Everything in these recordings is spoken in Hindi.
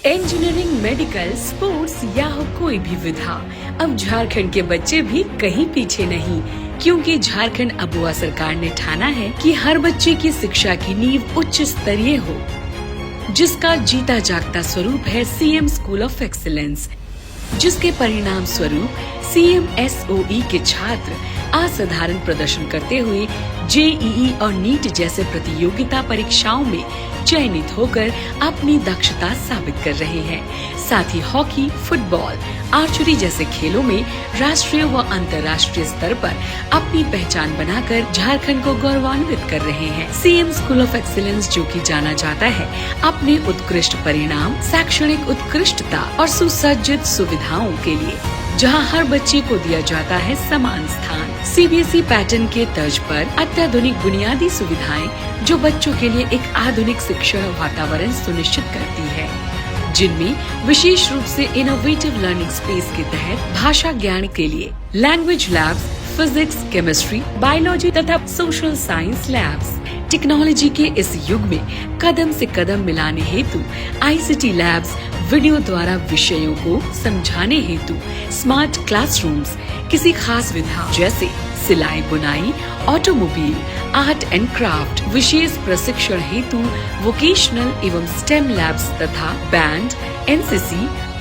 इंजीनियरिंग, मेडिकल, स्पोर्ट्स या हो कोई भी विधा, अब झारखंड के बच्चे भी कहीं पीछे नहीं, क्योंकि झारखंड अबुआ सरकार ने ठाना है कि हर बच्चे की शिक्षा की नींव उच्च स्तरीय हो, जिसका जीता जागता स्वरूप है सीएम स्कूल ऑफ एक्सीलेंस, जिसके परिणाम स्वरूप CMSOE के छात्र असाधारण प्रदर्शन करते हुए JEE और नीट जैसे प्रतियोगिता परीक्षाओं में चयनित होकर अपनी दक्षता साबित कर रहे हैं। साथ ही हॉकी, फुटबॉल, आर्चरी जैसे खेलों में राष्ट्रीय व अंतर्राष्ट्रीय स्तर पर अपनी पहचान बनाकर झारखंड को गौरवान्वित कर रहे हैं। सीएम स्कूल ऑफ एक्सीलेंस, जो कि जाना जाता है अपने उत्कृष्ट परिणाम, शैक्षणिक उत्कृष्टता और सुसज्जित सुविधाओं के लिए, जहां हर बच्चे को दिया जाता है समान स्थान। CBSE पैटर्न के तर्ज पर अत्याधुनिक बुनियादी सुविधाएं, जो बच्चों के लिए एक आधुनिक शिक्षण वातावरण सुनिश्चित करती है, जिनमें विशेष रूप से इनोवेटिव लर्निंग स्पेस के तहत भाषा ज्ञान के लिए language labs, physics, chemistry, biology तथा सोशल साइंस लैब्स, टेक्नोलॉजी के इस युग में कदम से कदम मिलाने हेतु ICT लैब्स, वीडियो द्वारा विषयों को समझाने हेतु स्मार्ट क्लासरूम्स, किसी खास विधा जैसे सिलाई बुनाई, ऑटोमोबाइल, आर्ट एंड क्राफ्ट, विशेष प्रशिक्षण हेतु वोकेशनल एवं स्टेम लैब्स तथा बैंड, NCC,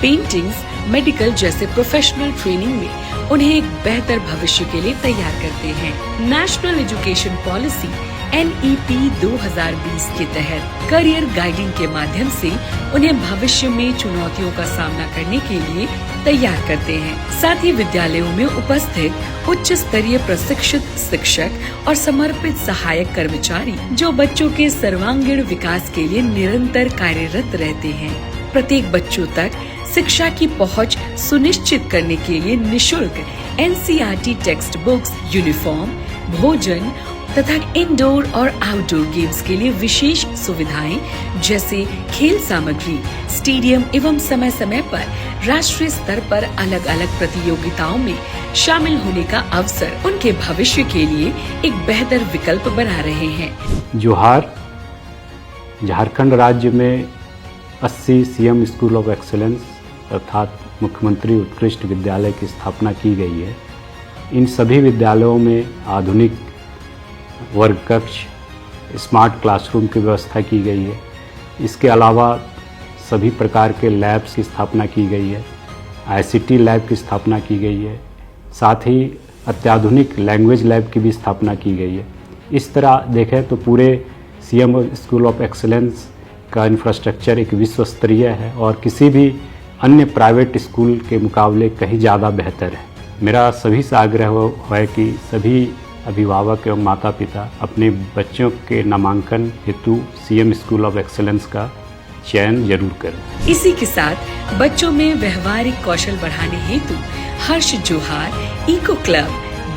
पेंटिंग्स, मेडिकल जैसे प्रोफेशनल ट्रेनिंग में उन्हें एक बेहतर भविष्य के लिए तैयार करते हैं। नेशनल एजुकेशन पॉलिसी NEP 2020 के तहत करियर गाइडिंग के माध्यम से उन्हें भविष्य में चुनौतियों का सामना करने के लिए तैयार करते हैं। साथ ही विद्यालयों में उपस्थित उच्च स्तरीय प्रशिक्षित शिक्षक और समर्पित सहायक कर्मचारी, जो बच्चों के सर्वांगीण विकास के लिए निरंतर कार्यरत रहते हैं, प्रत्येक बच्चों तक शिक्षा की पहुंच सुनिश्चित करने के लिए निशुल्क NCERT टेक्स्ट बुक्स, यूनिफॉर्म, भोजन तथा इंडोर और आउटडोर गेम्स के लिए विशेष सुविधाएं जैसे खेल सामग्री, स्टेडियम एवं समय समय पर राष्ट्रीय स्तर पर अलग अलग प्रतियोगिताओं में शामिल होने का अवसर उनके भविष्य के लिए एक बेहतर विकल्प बना रहे हैं। जोहार। झारखंड राज्य में 80 सीएम स्कूल ऑफ एक्सीलेंस अर्थात मुख्यमंत्री उत्कृष्ट विद्यालय की स्थापना की गई है। इन सभी विद्यालयों में आधुनिक वर्ग कक्ष, स्मार्ट क्लासरूम की व्यवस्था की गई है। इसके अलावा सभी प्रकार के लैब्स की स्थापना की गई है, ICT लैब की स्थापना की गई है, साथ ही अत्याधुनिक लैंग्वेज लैब की भी स्थापना की गई है। इस तरह देखें तो पूरे सीएम स्कूल ऑफ एक्सीलेंस का इंफ्रास्ट्रक्चर एक विश्व स्तरीय है और किसी भी अन्य प्राइवेट स्कूल के मुकाबले कहीं ज़्यादा बेहतर है। मेरा सभी से आग्रह है कि सभी अभिभावक एवं माता पिता अपने बच्चों के नामांकन हेतु सीएम स्कूल ऑफ एक्सीलेंस का चयन जरूर करें। इसी के साथ बच्चों में व्यवहारिक कौशल बढ़ाने हेतु हर्ष जोहार, इको क्लब,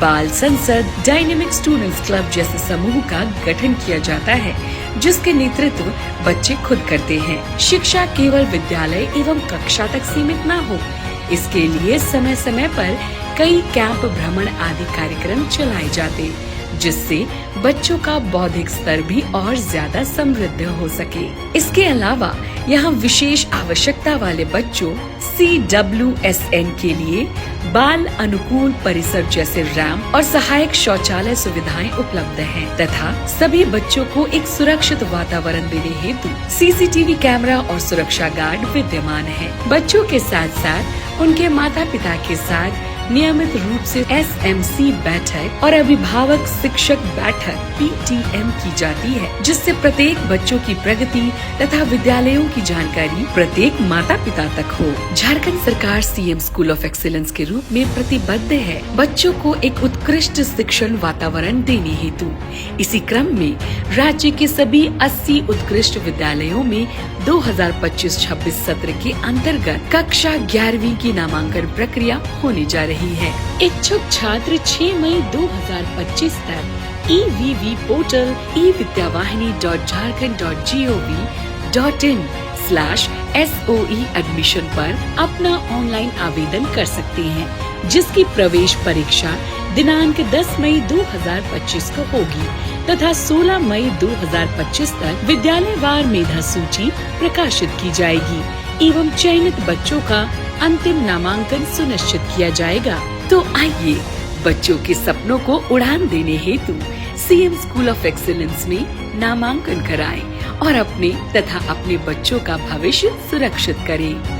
बाल संसद, डायनेमिक स्टूडेंट्स क्लब जैसे समूह का गठन किया जाता है, जिसके नेतृत्व बच्चे खुद करते हैं। शिक्षा केवल विद्यालय एवं कक्षा तक सीमित न हो, इसके लिए समय समय पर कई कैंप, भ्रमण आदि कार्यक्रम चलाए जाते, जिससे बच्चों का बौद्धिक स्तर भी और ज्यादा समृद्ध हो सके। इसके अलावा यहाँ विशेष आवश्यकता वाले बच्चों CWSN के लिए बाल अनुकूल परिसर जैसे रैंप और सहायक शौचालय सुविधाएं उपलब्ध हैं, तथा सभी बच्चों को एक सुरक्षित वातावरण देने हेतु CCTV कैमरा और सुरक्षा गार्ड विद्यमान है। बच्चों के साथ साथ उनके माता पिता के साथ नियमित रूप से SMC बैठक और अभिभावक शिक्षक बैठक PTM की जाती है, जिससे प्रत्येक बच्चों की प्रगति तथा विद्यालयों की जानकारी प्रत्येक माता पिता तक हो। झारखंड सरकार सीएम स्कूल ऑफ एक्सीलेंस के रूप में प्रतिबद्ध है बच्चों को एक उत्कृष्ट शिक्षण वातावरण देने हेतु। इसी क्रम में राज्य के सभी 80 उत्कृष्ट विद्यालयों में 2025-26 सत्र के अंतर्गत कक्षा 11वीं की नामांकन प्रक्रिया होने जा रही है। इच्छुक छात्र 6 मई 2025 तक EVV पोर्टल evidyavahini.jharkhand.gov.in/SOE एडमिशन पर अपना ऑनलाइन आवेदन कर सकते हैं, जिसकी प्रवेश परीक्षा दिनांक 10 मई 2025 को होगी तथा 16 मई 2025 तक विद्यालयवार मेधा सूची प्रकाशित की जाएगी। एवं चयनित बच्चों का अंतिम नामांकन सुनिश्चित किया जाएगा। तो आइए बच्चों के सपनों को उड़ान देने हेतु सीएम स्कूल ऑफ एक्सीलेंस में नामांकन कराएं और अपने तथा अपने बच्चों का भविष्य सुरक्षित करें।